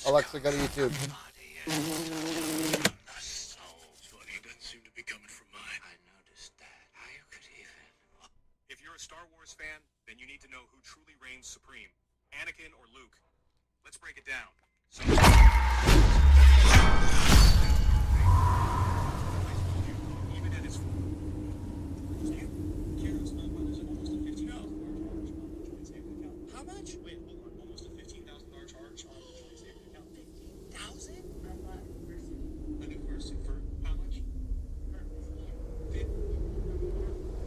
Alexa, go to YouTube. If you're a Star Wars fan, then you need to know who truly reigns supreme, Anakin or Luke. Let's break it down. Even at his how much? Wait, hold on. Almost a $15,000 charge on the savings account. 15,000? I bought a new car suit for how much?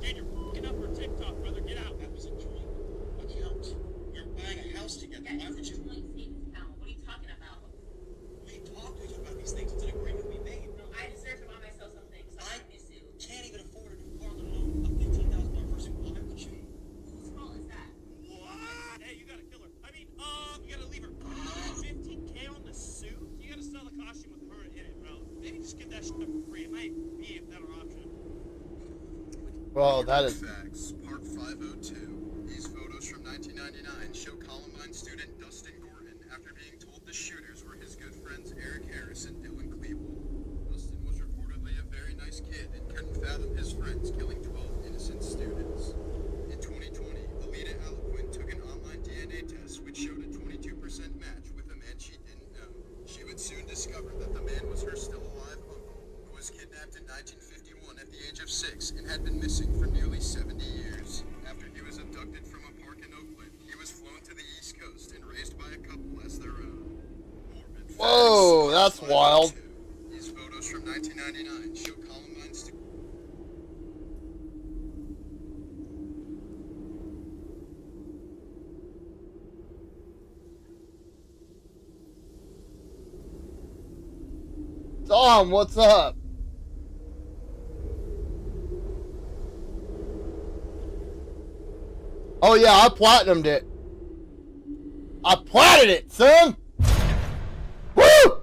Dude, you're fucking up for TikTok, brother. Get out. That was a joint account. We're buying a house together. Yeah, why would you? Joint savings account. What are you talking about? We talked to each other about these things. It's an agreement we made. No, I deserve to buy myself something. So I miss you. Can't even afford a new car, let alone a $15,000 person. Why would you? Whose fault is that? What? Hey, you gotta kill her. I mean, you gotta leave her. 15K on the suit? You gotta sell the costume with her in it, bro. Maybe just give that shit for free. It might be a better option. Well, that is... Facts, Part 502. These photos from 1999 show Columbine student Dustin Gordon after being told the shooters were his good friends Eric Harris and Dylan Klebold. Dustin was reportedly a very nice kid and couldn't fathom his friends killing 12 innocent students. In 2020, Alita Aliquin took an online DNA test which showed a 22% match with a man she didn't know. She would soon discover that the man was her still alive uncle, who was kidnapped in 1951 at the age of 6 and had been missing for nearly 70 years. After he was abducted from a park in Oakland, he was flown to the East Coast and raised by a couple as their own. Morbid Whoa, facts. that's wild. These photos from 1999 show Columbine Tom, what's up? Oh yeah, I platinumed it. I platted it, son! Woo!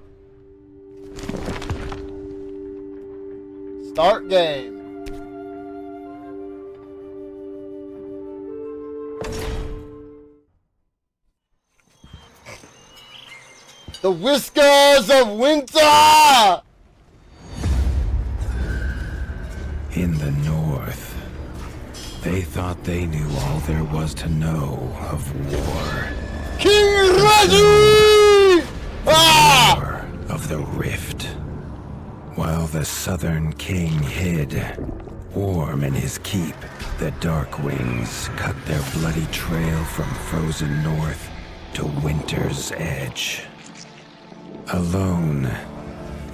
Start game. The Whiskers of Winter! In the north, they thought they knew all there was to know of war. King Reggie! Ah! War of the Rift. While the Southern King hid, warm in his keep, the Dark Wings cut their bloody trail from frozen north to winter's edge. Alone,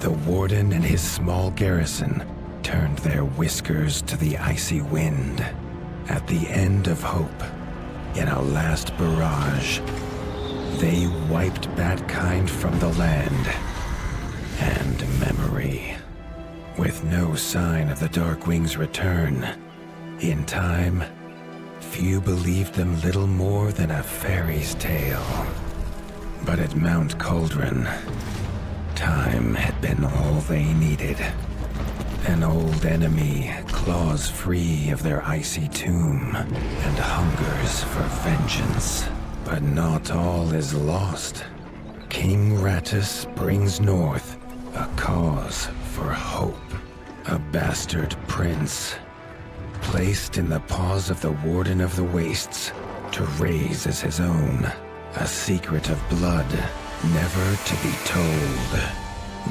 the Warden and his small garrison turned their whiskers to the icy wind. At the end of hope, in a last barrage, they wiped Batkind from the land and memory. With no sign of the Darkwing's return, in time, few believed them little more than a fairy's tale. But at Mount Cauldron, time had been all they needed. An old enemy claws free of their icy tomb and hungers for vengeance. But not all is lost. King Rattus brings north a cause for hope. A bastard prince, placed in the paws of the Warden of the Wastes to raise as his own. A secret of blood, never to be told.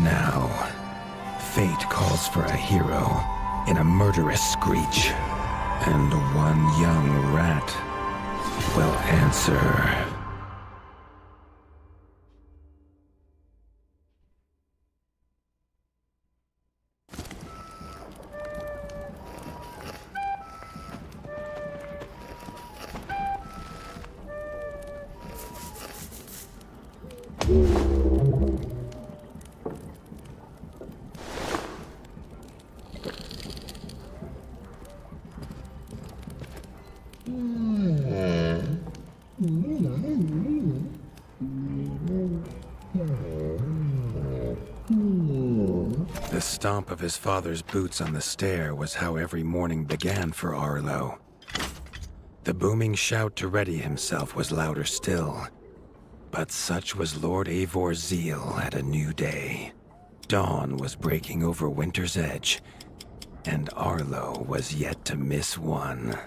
Now, fate calls for a hero in a murderous screech, and one young rat will answer. The stomp of his father's boots on the stair was how every morning began for Arlo. The booming shout to ready himself was louder still. But such was Lord Avor's zeal at a new day. Dawn was breaking over Winter's Edge, and Arlo was yet to miss one.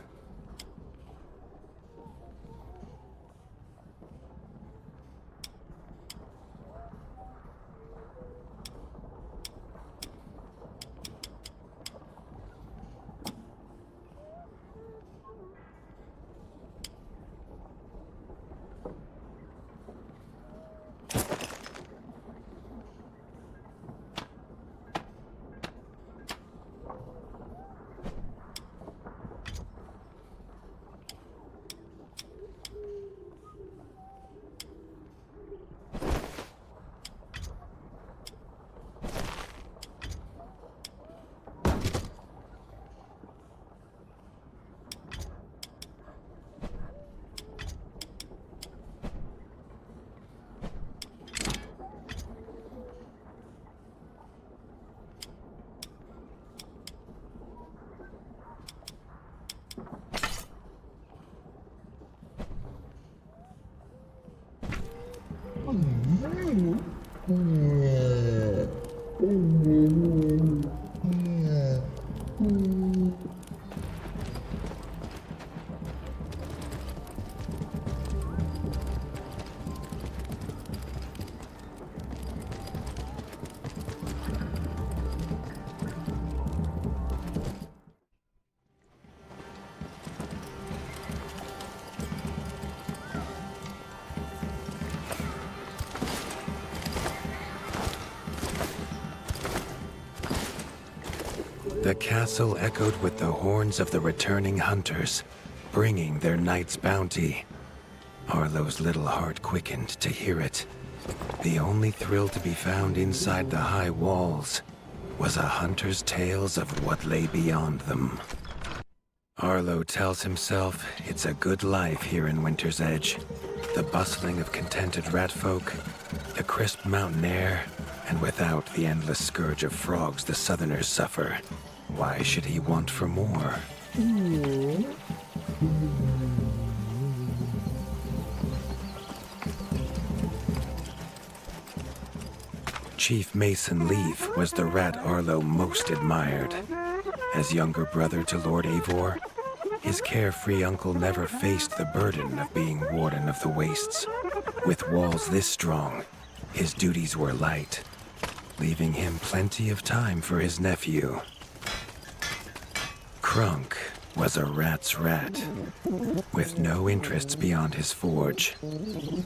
The castle echoed with the horns of the returning hunters, bringing their night's bounty. Arlo's little heart quickened to hear it. The only thrill to be found inside the high walls was a hunter's tales of what lay beyond them. Arlo tells himself it's a good life here in Winter's Edge. The bustling of contented ratfolk, the crisp mountain air, and without the endless scourge of frogs the southerners suffer. Why should he want for more? Chief Mason Leaf was the rat Arlo most admired. As younger brother to Lord Avor, his carefree uncle never faced the burden of being Warden of the Wastes. With walls this strong, his duties were light, leaving him plenty of time for his nephew. Crunk was a rat's rat, with no interests beyond his forge.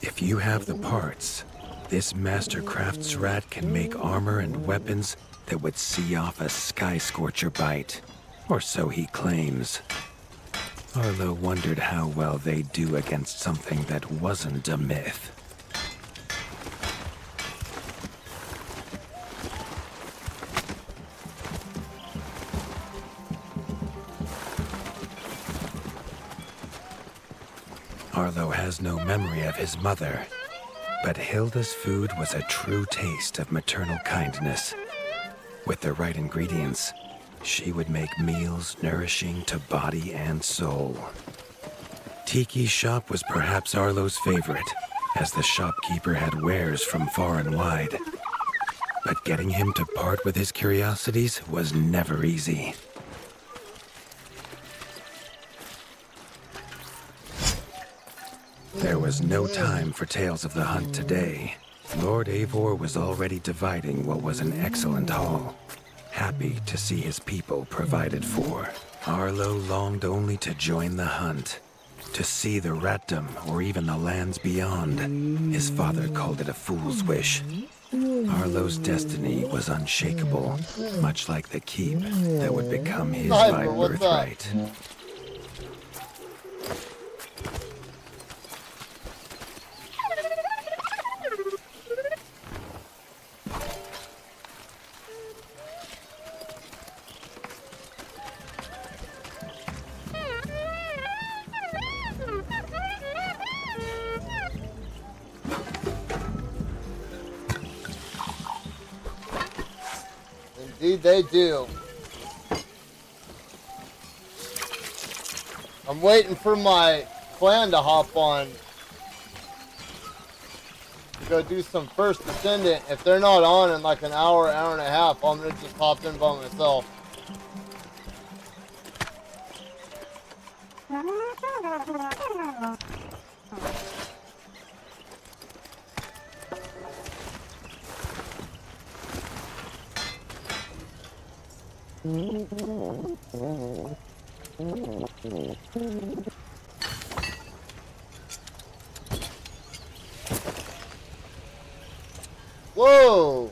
If you have the parts, this Mastercraft's rat can make armor and weapons that would see off a sky scorcher bite, or so he claims. Arlo wondered how well they'd do against something that wasn't a myth. Arlo has no memory of his mother, but Hilda's food was a true taste of maternal kindness. With the right ingredients, she would make meals nourishing to body and soul. Tiki's shop was perhaps Arlo's favorite, as the shopkeeper had wares from far and wide. But getting him to part with his curiosities was never easy. There was no time for tales of the hunt today. Lord Avor was already dividing what was an excellent haul, happy to see his people provided for. Arlo longed only to join the hunt, to see the ratdom or even the lands beyond. His father called it a fool's wish. Arlo's destiny was unshakable, much like the keep that would become his by birthright. Indeed they do. I'm waiting for my clan to hop on. go do some First Descendant. If they're not on in like an hour, hour and a half, I'm gonna just hop in by myself. Whoa!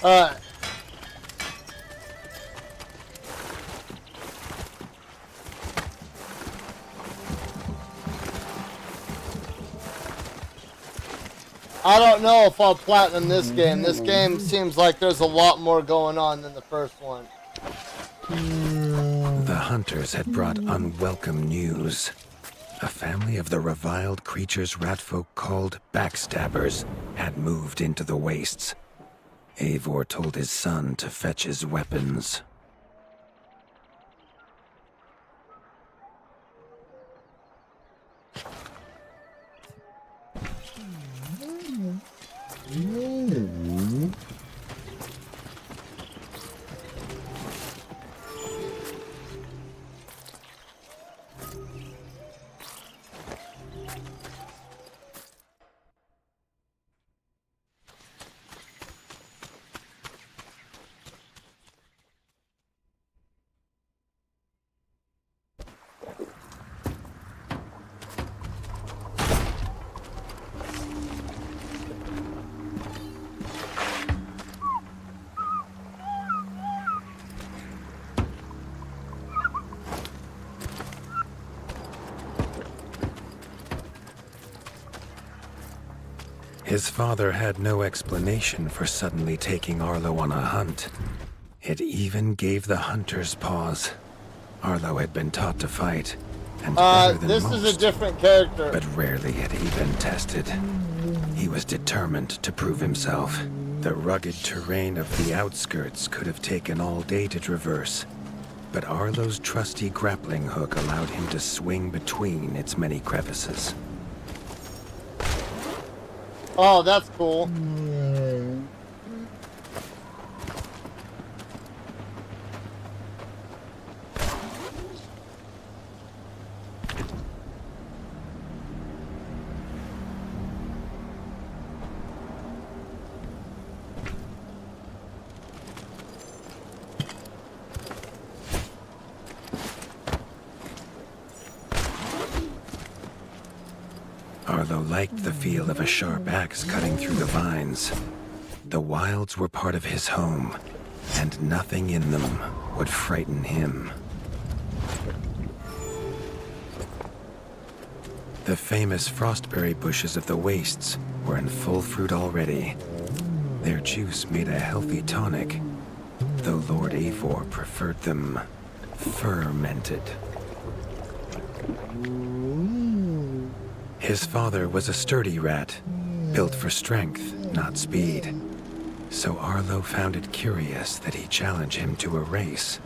Alright. I don't know if I'll platinum this game. This game seems like there's a lot more going on than the first one. The hunters had brought unwelcome news. A family of the reviled creatures ratfolk called backstabbers had moved into the wastes. Eivor told his son to fetch his weapons. His father had no explanation for suddenly taking Arlo on a hunt. It even gave the hunters pause. Arlo had been taught to fight, and better than This most, is a different character. but rarely had he been tested. He was determined to prove himself. The rugged terrain of the outskirts could have taken all day to traverse, but Arlo's trusty grappling hook allowed him to swing between its many crevices. Oh, that's cool. Arlo liked the feel of a sharp axe cutting through the vines. The wilds were part of his home, and nothing in them would frighten him. The famous frostberry bushes of the wastes were in full fruit already. Their juice made a healthy tonic, though Lord Eivor preferred them fermented. His father was a sturdy rat, built for strength, not speed. So Arlo found it curious that he challenge him to a race.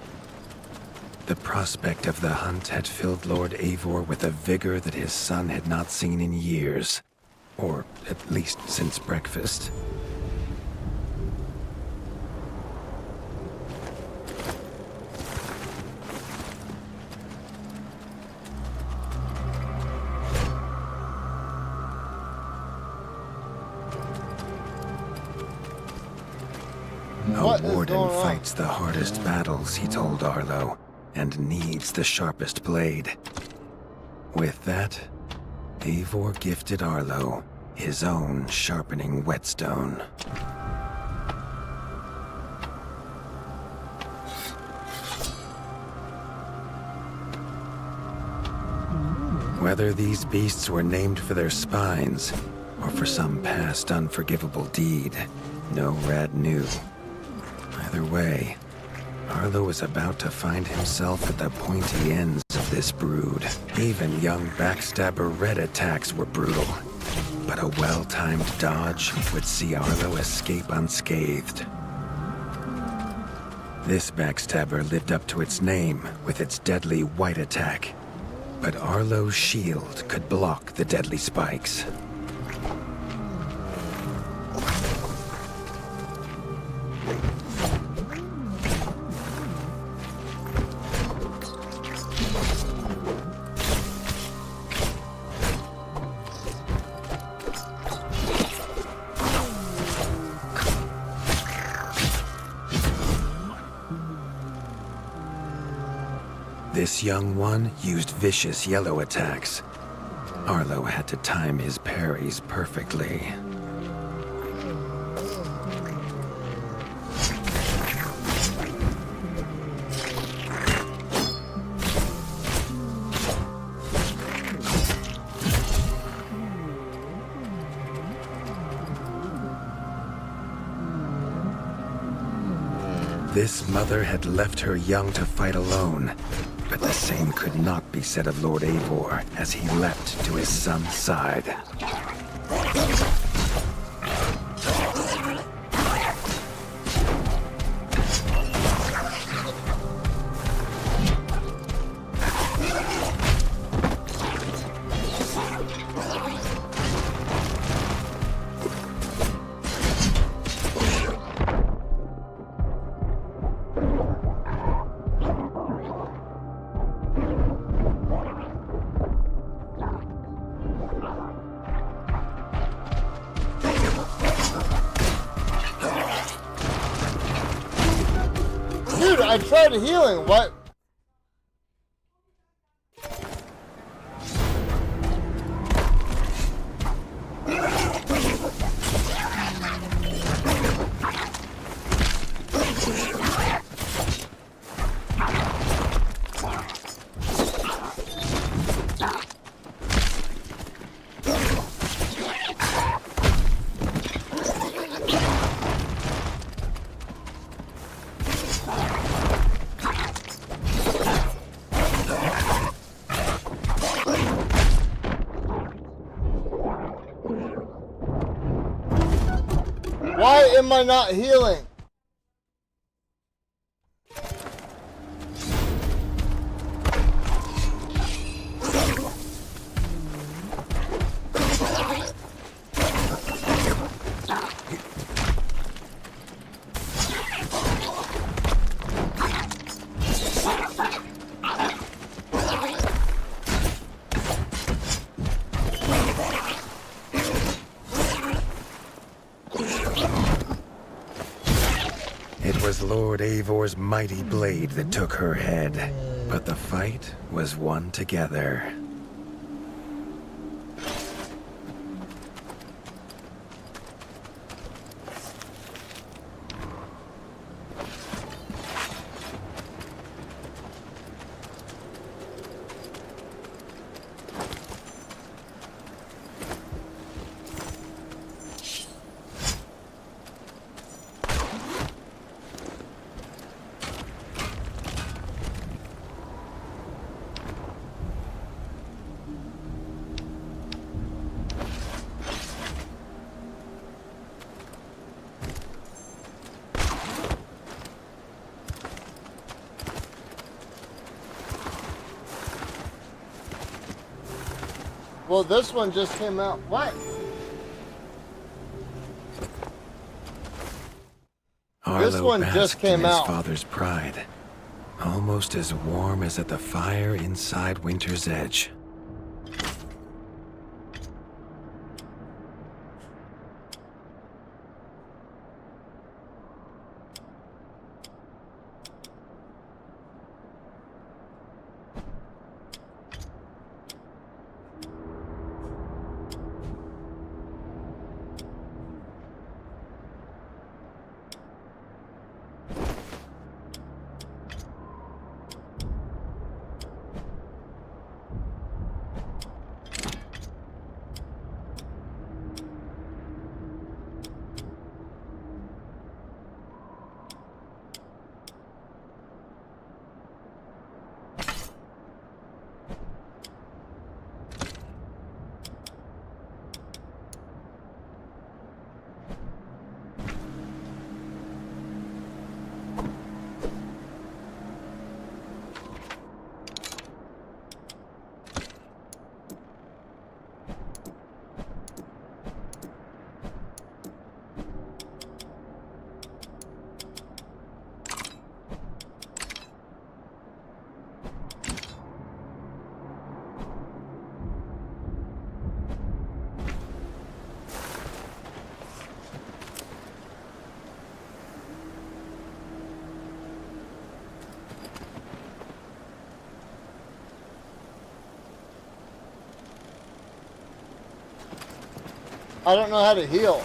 The prospect of the hunt had filled Lord Eivor with a vigor that his son had not seen in years, or at least since breakfast. What A is warden going on? fights the hardest battles, he told Arlo, and needs the sharpest blade. With that, Eivor gifted Arlo his own sharpening whetstone. Whether these beasts were named for their spines or for some past unforgivable deed, no rat knew. Either way, Arlo was about to find himself at the pointy ends of this brood. Even young backstabber Red attacks were brutal, but a well-timed dodge would see Arlo escape unscathed. This backstabber lived up to its name with its deadly white attack, but Arlo's shield could block the deadly spikes. This young one used vicious yellow attacks. Arlo had to time his parries perfectly. This mother had left her young to fight alone, but the same could not be said of Lord Eivor as he leapt to his son's side. Dude, I tried healing. What? Why am I not healing? It was Lord Eivor's mighty blade that took her head, but the fight was won together. Well, this one just came out. What? Arlo one basked just came in his out. father's pride, almost as warm as at the fire inside Winter's Edge. I don't know how to heal.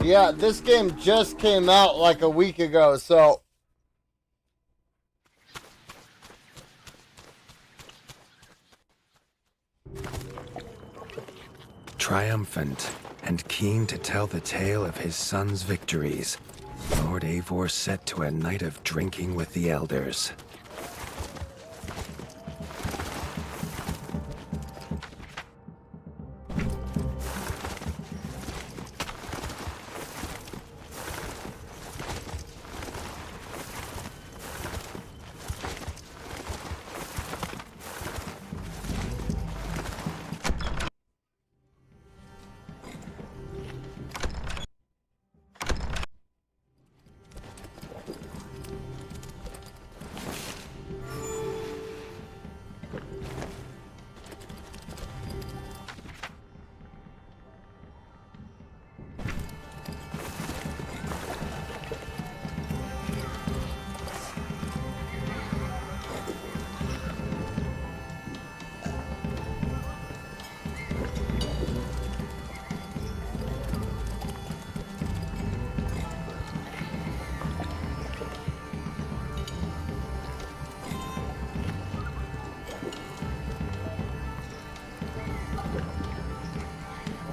Yeah, this game just came out like a week ago, so... Triumphant and keen to tell the tale of his son's victories, Lord Eivor set to a night of drinking with the elders.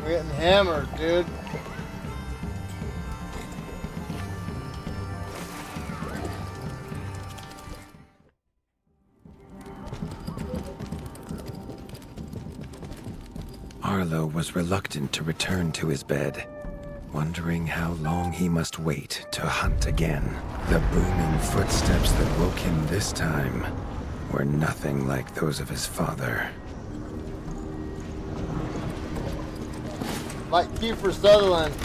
We're getting hammered, dude. Arlo was reluctant to return to his bed, wondering how long he must wait to hunt again. The booming footsteps that woke him this time were nothing like those of his father. Like Kiefer Sutherland.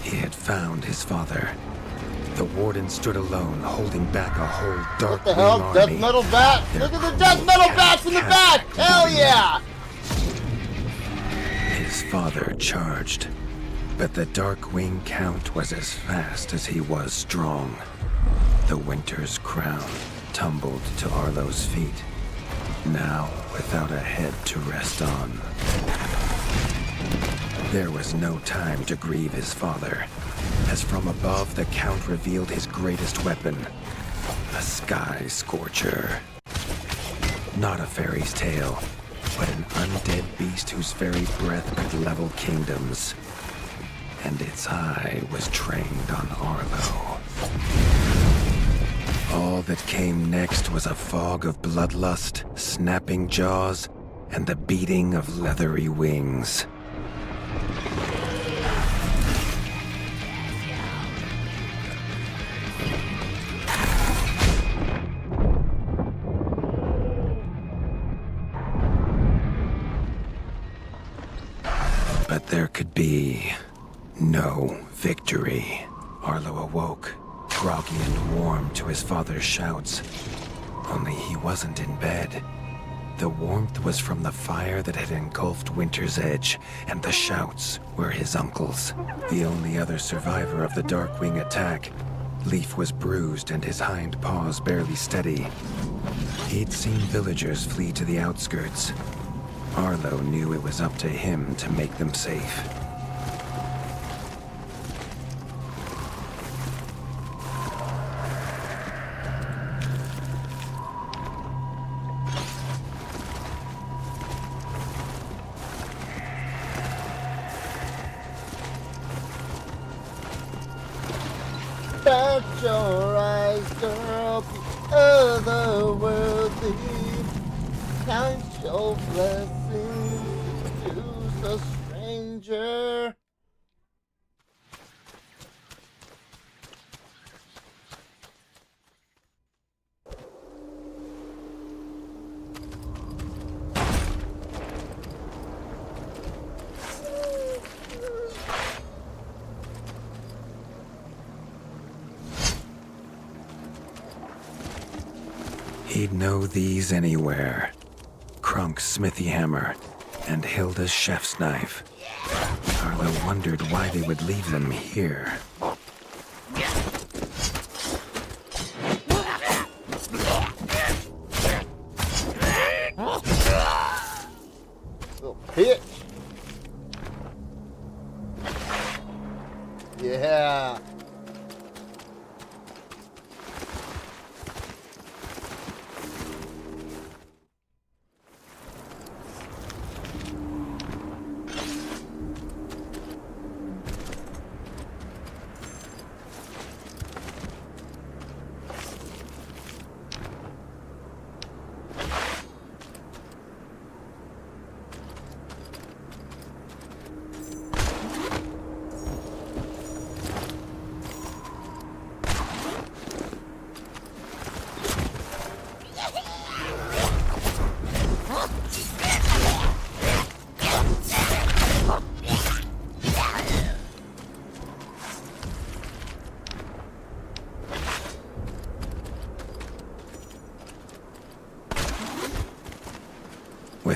He had found his father. The warden stood alone, holding back a whole dark What the hell? wing Death army. metal bats! Their Look at the death metal bats in the back! Hell yeah! His father charged, but the Darkwing Count was as fast as he was strong. The Winter's crown tumbled to Arlo's feet, now without a head to rest on. There was no time to grieve his father, as from above the Count revealed his greatest weapon, a Sky Scorcher. Not a fairy's tale, but an undead beast whose very breath could level kingdoms. And its eye was trained on Arlo. All that came next was a fog of bloodlust, snapping jaws, and the beating of leathery wings. But there could be no victory. Arlo awoke, groggy and warm to his father's shouts. Only he wasn't in bed. The warmth was from the fire that had engulfed Winter's Edge, and the shouts were his uncle's. The only other survivor of the Darkwing attack, Leaf was bruised and his hind paws barely steady. He'd seen villagers flee to the outskirts. Arlo knew it was up to him to make them safe. Bat your eyes, girl, the otherworldly. Count your blessings, use a stranger. He'd know these anywhere. Krunk's smithy hammer and Hilda's chef's knife. Arlo wondered why they would leave them here. Little bitch. Yeah.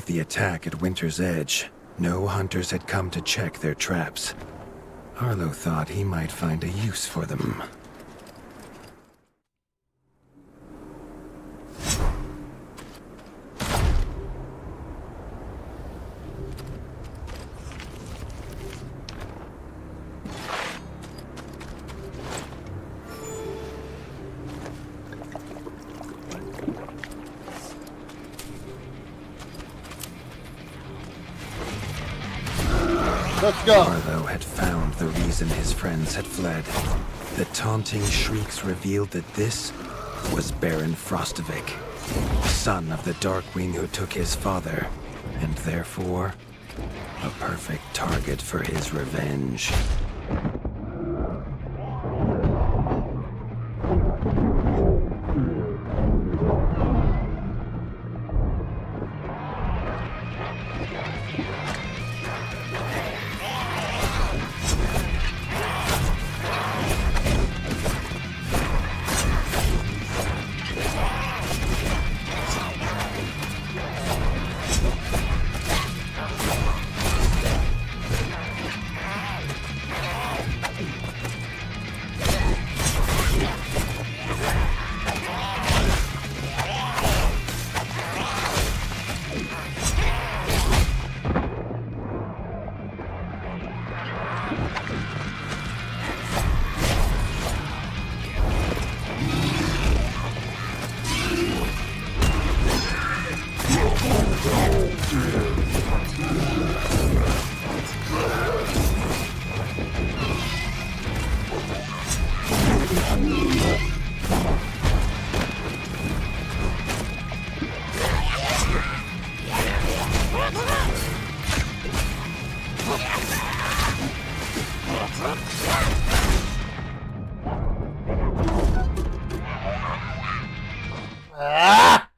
of the attack at Winter's Edge, no hunters had come to check their traps. Arlo thought he might find a use for them. Let's go. Arlo had found the reason his friends had fled. The taunting shrieks revealed that this was Baron Frostovik, son of the Darkwing who took his father, and therefore a perfect target for his revenge. Ah!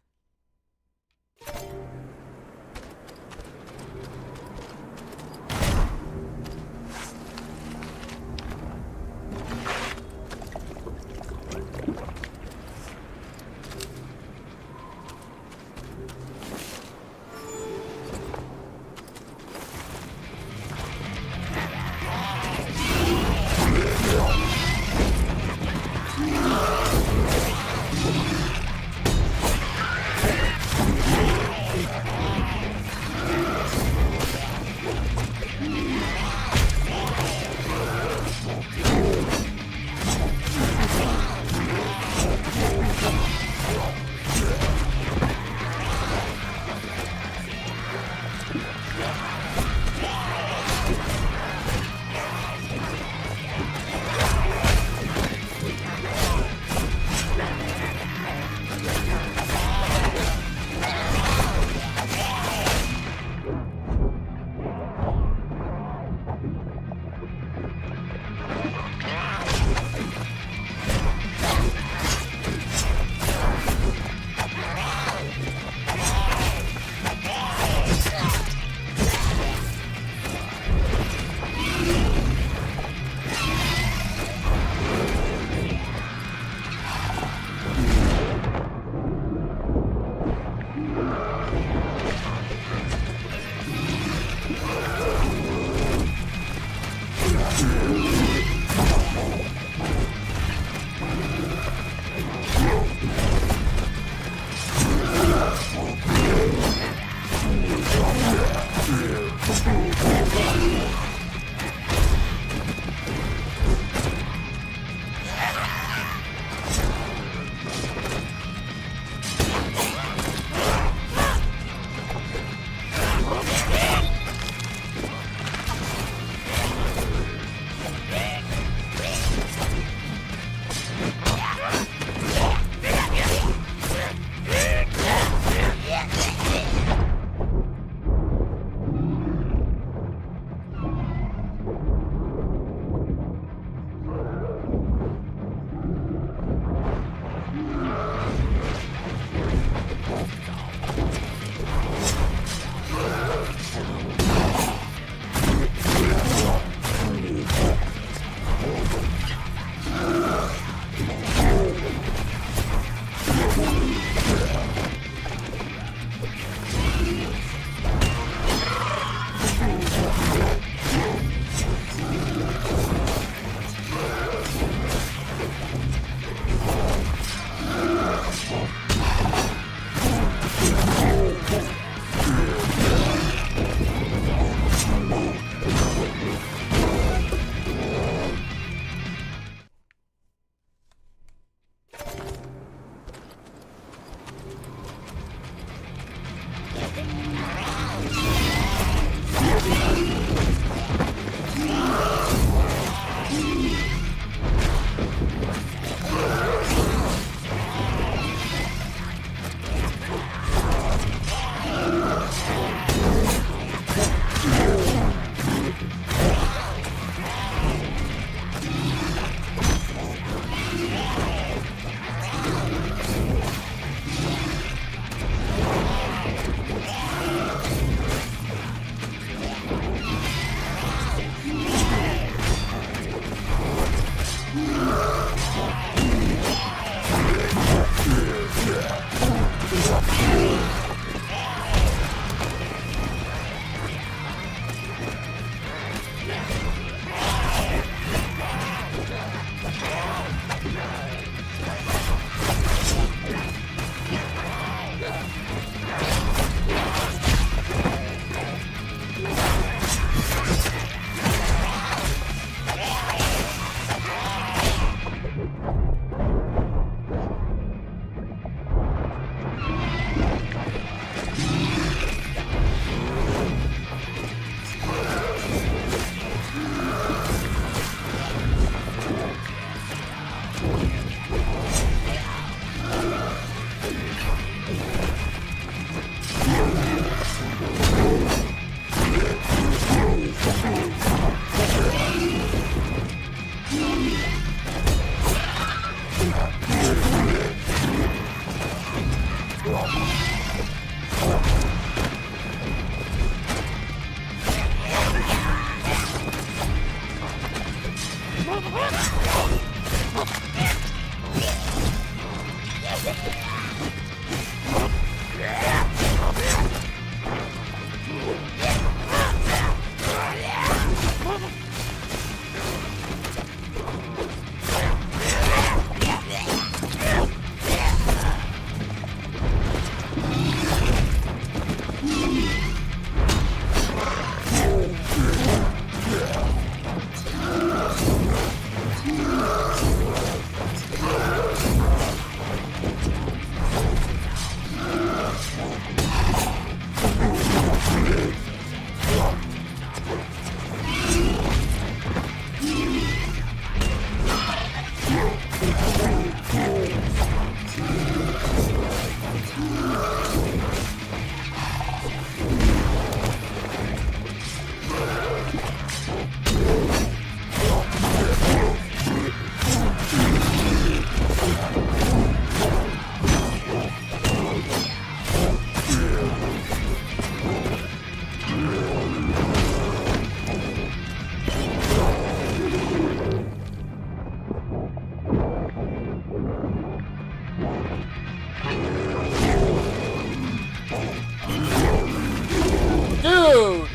Dude!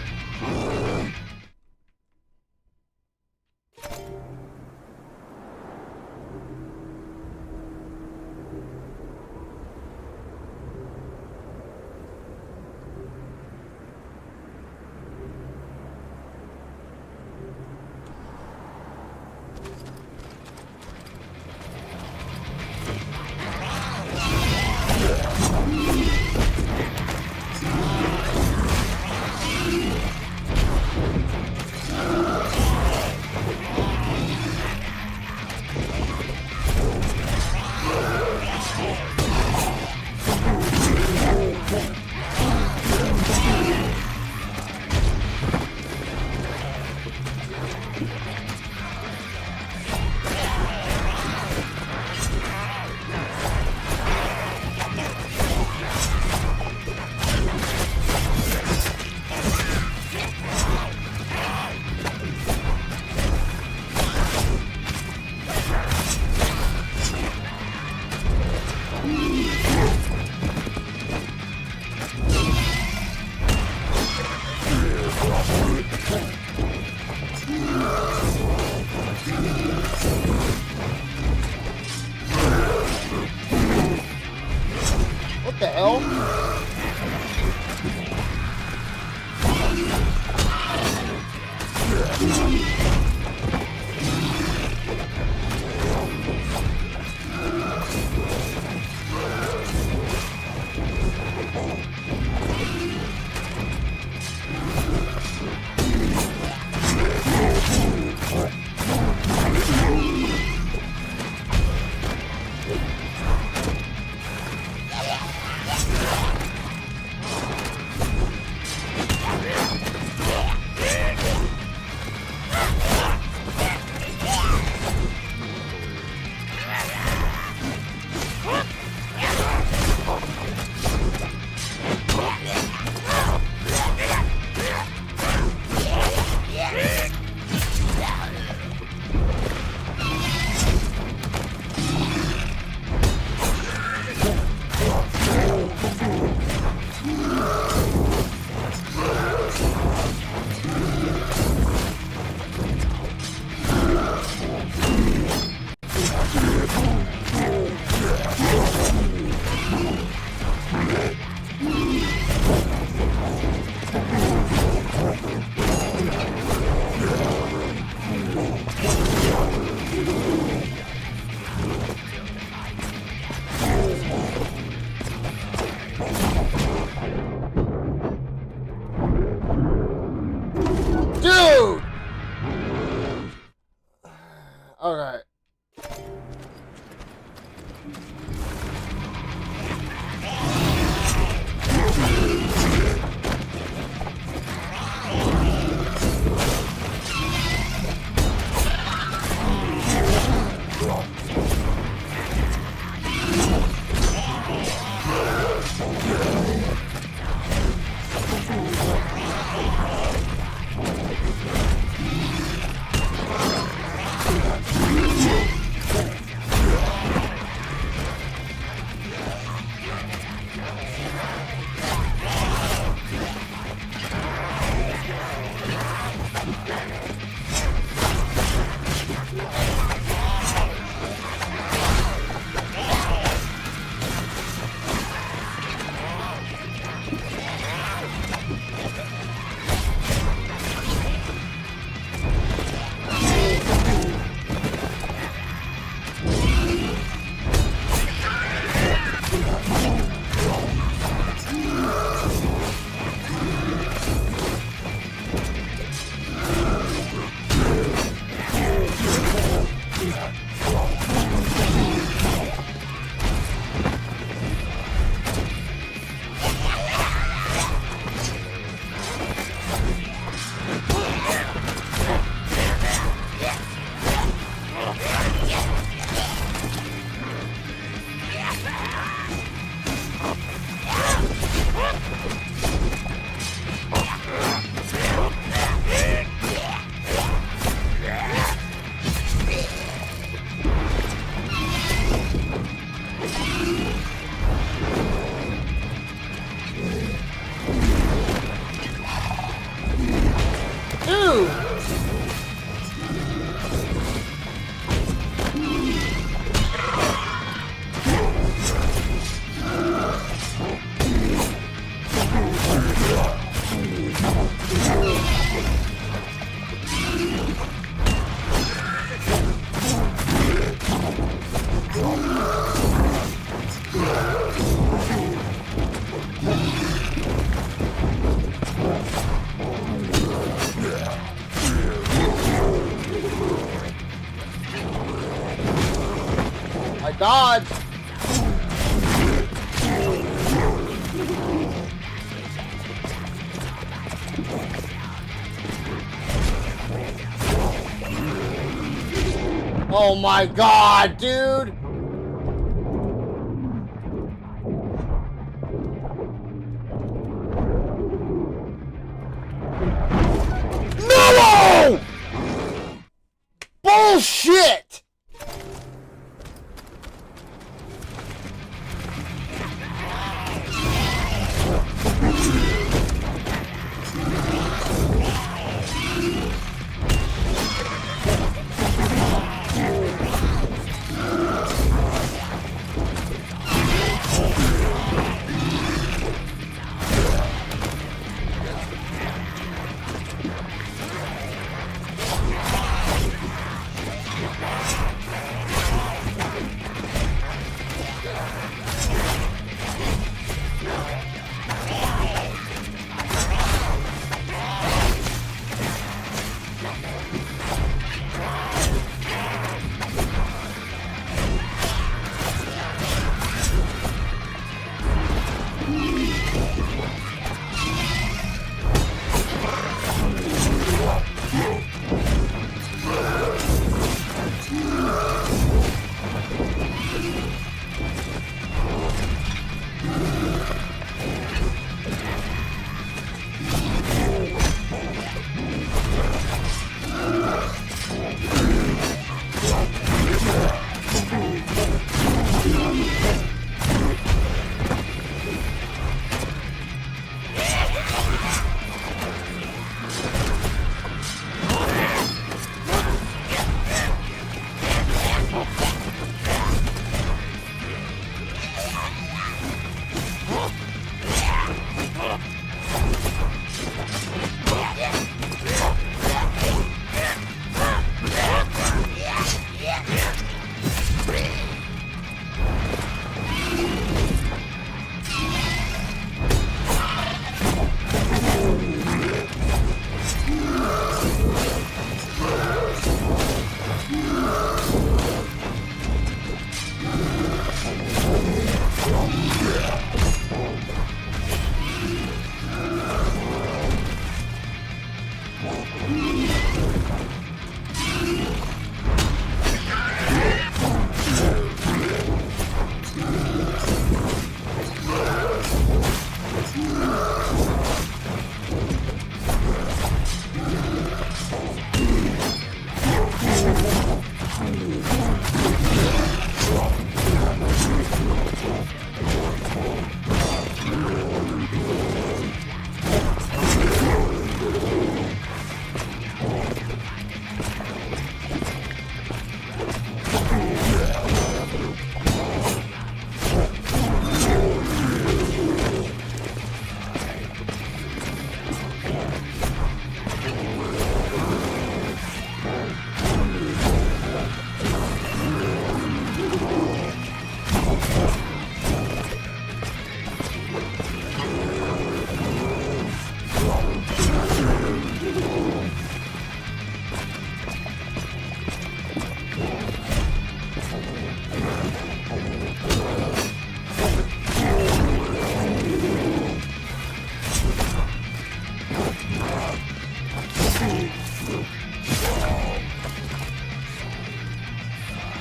What the hell? Oh my god, dude! No! Bullshit!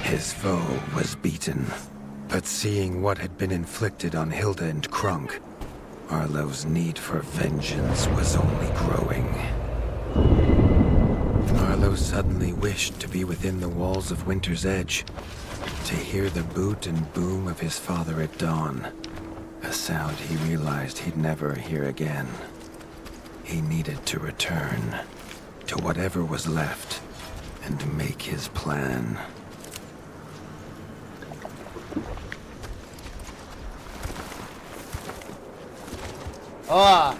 His foe was beaten, but seeing what had been inflicted on Hilda and Krunk, Arlo's need for vengeance was only growing. Arlo suddenly wished to be within the walls of Winter's Edge, to hear the boot and boom of his father at dawn, a sound he realized he'd never hear again. He needed to return to whatever was left and make his plan. Ah.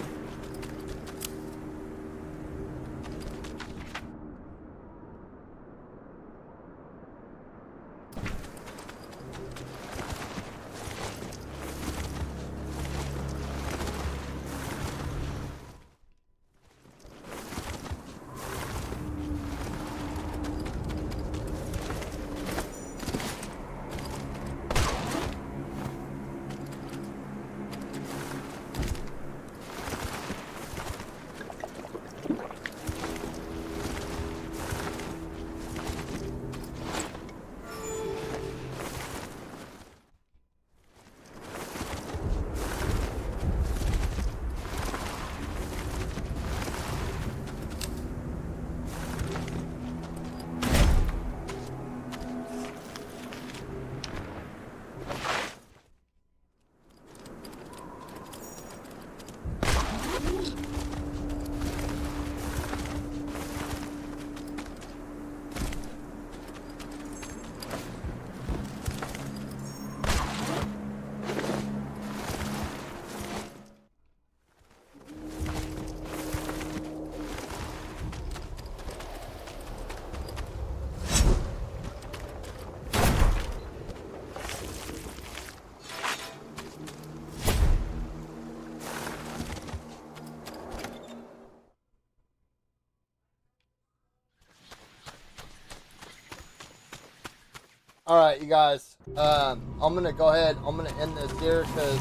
All right, you guys. I'm gonna go ahead. I'm gonna end this here because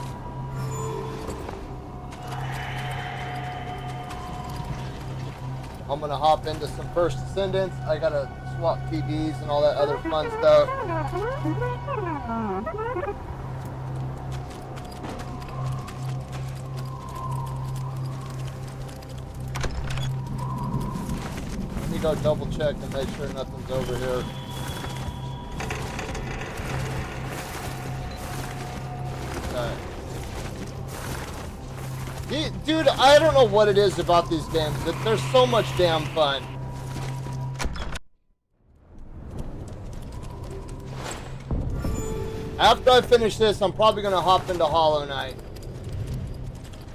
I'm gonna hop into some First Descendants. I gotta swap TVs and all that other fun stuff. Let me go double check and make sure nothing's over here. Okay. Dude, I don't know what it is about these games, but they're so much damn fun. After I finish this, I'm probably gonna hop into Hollow Knight.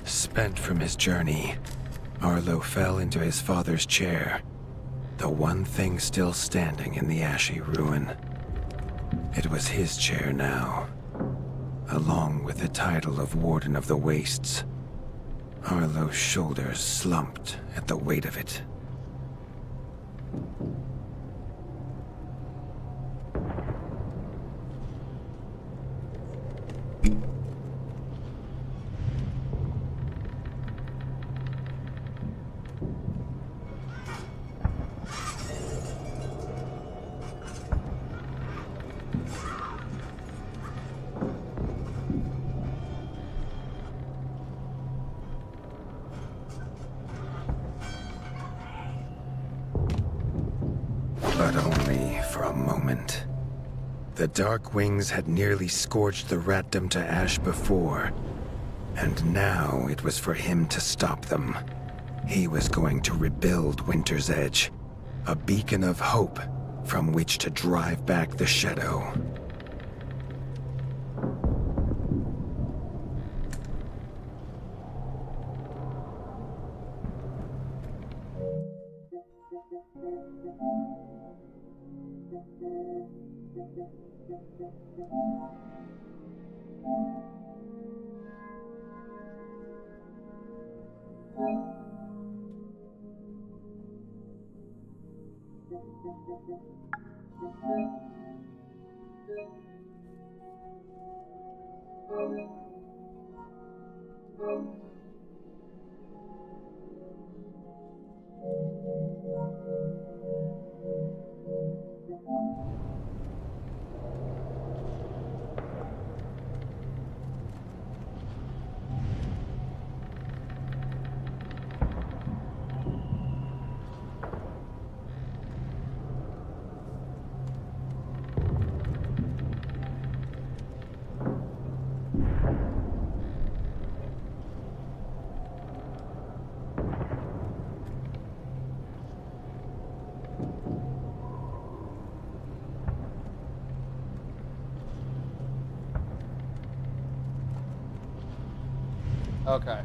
Spent from his journey, Arlo fell into his father's chair, the one thing still standing in the ashy ruin. It was his chair now, along with the title of Warden of the Wastes. Arlo's shoulders slumped at the weight of it. But only for a moment. The Dark Wings had nearly scorched the ratdom to ash before, and now it was for him to stop them. He was going to rebuild Winter's Edge, a beacon of hope from which to drive back the Shadow. Okay.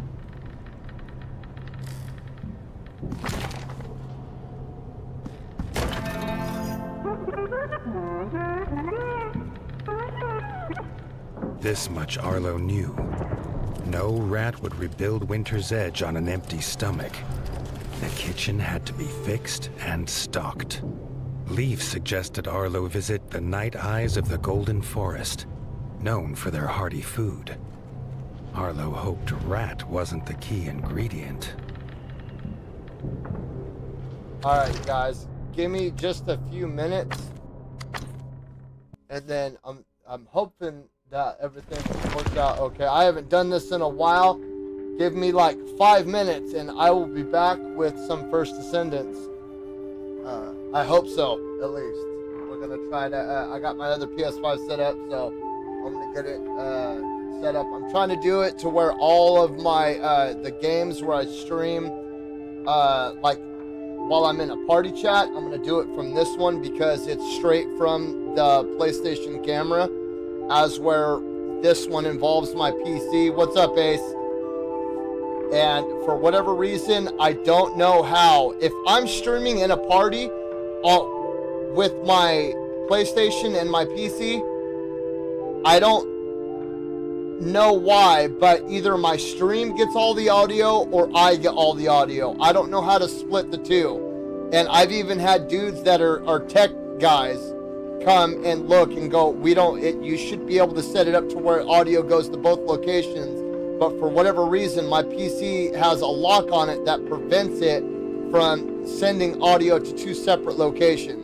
This much Arlo knew. No rat would rebuild Winter's Edge on an empty stomach. The kitchen had to be fixed and stocked. Leaf suggested Arlo visit the Night Eyes of the Golden Forest, known for their hearty food. Arlo hoped rat wasn't the key ingredient. Alright, guys. Give me just a few minutes. And then I'm hoping that everything works out okay. I haven't done this in a while. Give me like 5 minutes and I will be back with some First Descendants. I hope so, at least. We're gonna try to, I got my other PS5 set up, so I'm gonna get it set up. I'm trying to do it to where all of my, the games where I stream, like while I'm in a party chat, I'm gonna do it from this one because it's straight from the PlayStation camera, as where this one involves my PC. What's up, Ace? And for whatever reason, I don't know how. If I'm streaming in a party with my PlayStation and my PC, I don't know why, but either my stream gets all the audio or I get all the audio. I don't know how to split the two. And I've even had dudes that are tech guys, come and look and go, you should be able to set it up to where audio goes to both locations, but for whatever reason my PC has a lock on it that prevents it from sending audio to two separate locations.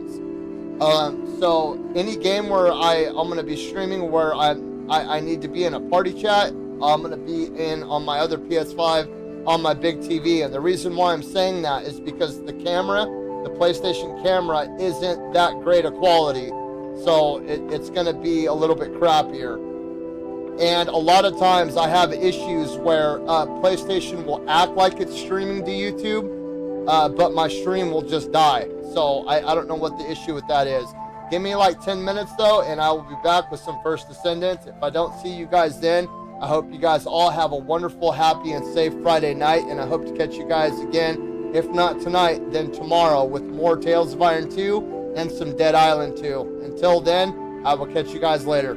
So any game where I'm going to be streaming where I need to be in a party chat, I'm going to be in on my other PS5 on my big TV. And the reason why I'm saying that is because the PlayStation camera isn't that great a quality. So it's going to be a little bit crappier. And a lot of times I have issues where PlayStation will act like it's streaming to YouTube, but my stream will just die. So I don't know what the issue with that is. Give me like 10 minutes though, and I will be back with some First Descendants. If I don't see you guys then, I hope you guys all have a wonderful, happy, and safe Friday night, and I hope to catch you guys again, if not tonight, then tomorrow, with more Tales of Iron 2 and some Dead Island 2. Until then, I will catch you guys later.